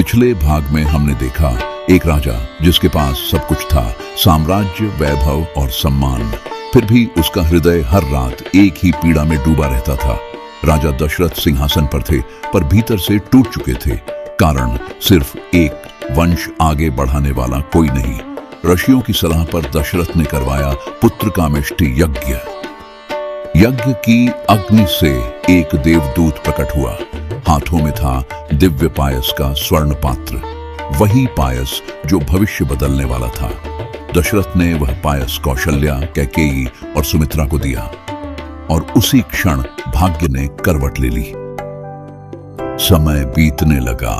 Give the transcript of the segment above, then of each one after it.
पिछले भाग में हमने देखा एक राजा जिसके पास सब कुछ था, साम्राज्य, वैभव और सम्मान। फिर भी उसका हृदय हर रात एक ही पीड़ा में डूबा रहता था। राजा दशरथ सिंहासन पर थे, पर भीतर से टूट चुके थे। कारण सिर्फ एक, वंश आगे बढ़ाने वाला कोई नहीं। ऋषियों की सलाह पर दशरथ ने करवाया पुत्र कामेष्टि यज्ञ। यज्ञ की अग्नि से एक देवदूत प्रकट हुआ। हाथों में था दिव्य पायस का स्वर्ण पात्र, वही पायस जो भविष्य बदलने वाला था। दशरथ ने वह पायस कौशल्या, कैकेयी और सुमित्रा को दिया और उसी क्षण भाग्य ने करवट ले ली। समय बीतने लगा,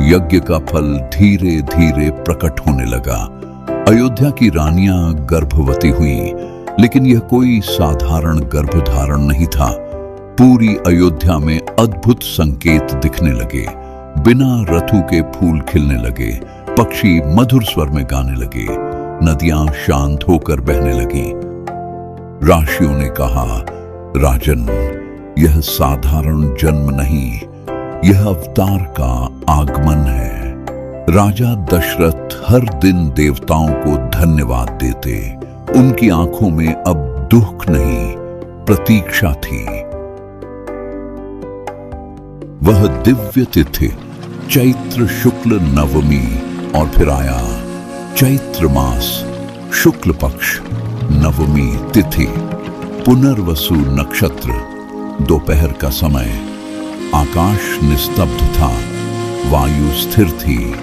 यज्ञ का फल धीरे धीरे प्रकट होने लगा। अयोध्या की रानियां गर्भवती हुईं, लेकिन यह कोई साधारण गर्भधारण नहीं था। पूरी अयोध्या में अद्भुत संकेत दिखने लगे। बिना ऋतु के फूल खिलने लगे, पक्षी मधुर स्वर में गाने लगे, नदियां शांत होकर बहने लगी। ऋषियों ने कहा, राजन, यह साधारण जन्म नहीं, यह अवतार का आगमन है। राजा दशरथ हर दिन देवताओं को धन्यवाद देते। उनकी आंखों में अब दुख नहीं, प्रतीक्षा थी। वह दिव्य तिथि चैत्र शुक्ल नवमी और फिर आया चैत्र मास शुक्ल पक्ष नवमी तिथि, पुनर्वसु नक्षत्र, दोपहर का समय। आकाश निस्तब्ध था, वायु स्थिर थी,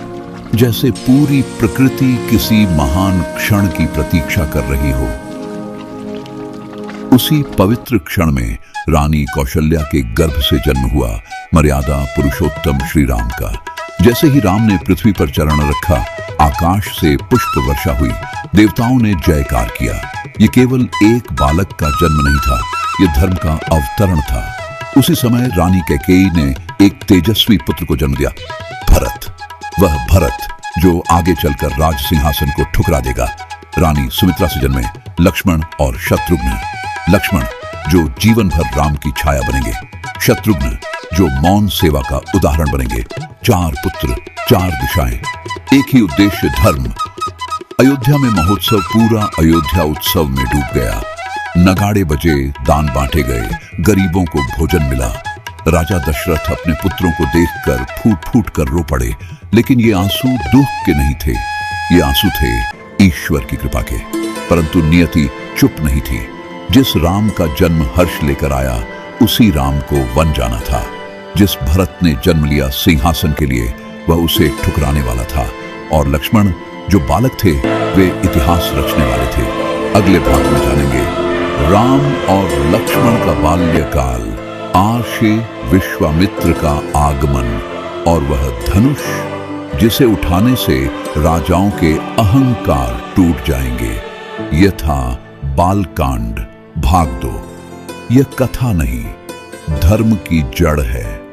जैसे पूरी प्रकृति किसी महान क्षण की प्रतीक्षा कर रही हो। उसी पवित्र क्षण में रानी कौशल्या के गर्भ से जन्म हुआ मर्यादा पुरुषोत्तम श्री राम का। जैसे ही राम ने पृथ्वी पर चरण रखा, आकाश से पुष्प वर्षा हुई। देवताओं ने जयकार किया। ये केवल एक बालक का जन्म नहीं था, ये धर्म का अवतरण था। उसी समय रानी कैकेयी ने एक तेजस्वी पुत्र को जन्म दिया, भरत। वह भरत जो आगे चलकर राज सिंहासन को ठुकरा देगा। रानी सुमित्रा से जन्मे लक्ष्मण और शत्रुघ्न। लक्ष्मण जो जीवन भर राम की छाया बनेंगे, शत्रुघ्न जो मौन सेवा का उदाहरण बनेंगे। 4 पुत्र, 4 दिशाएं, एक ही उद्देश्य, धर्म। अयोध्या में महोत्सव पूरा अयोध्या उत्सव में डूब गया। नगाड़े बजे, दान बांटे गए, गरीबों को भोजन मिला। राजा दशरथ अपने पुत्रों को देखकर फूट फूट कर रो पड़े, लेकिन ये आंसू दुख के नहीं थे, ये आंसू थे ईश्वर की कृपा के। परंतु नियति चुप नहीं थी। जिस राम का जन्म हर्ष लेकर आया, उसी राम को वन जाना था। जिस भरत ने जन्म लिया सिंहासन के लिए, वह उसे ठुकराने वाला था। और लक्ष्मण जो बालक थे, वे इतिहास रचने वाले थे। अगले भाग में जानेंगे राम और लक्ष्मण का बाल्यकाल, आशे विश्वामित्र का आगमन और वह धनुष जिसे उठाने से राजाओं के अहंकार टूट जाएंगे। यह था बालकांड भाग 2। यह कथा नहीं, धर्म की जड़ है।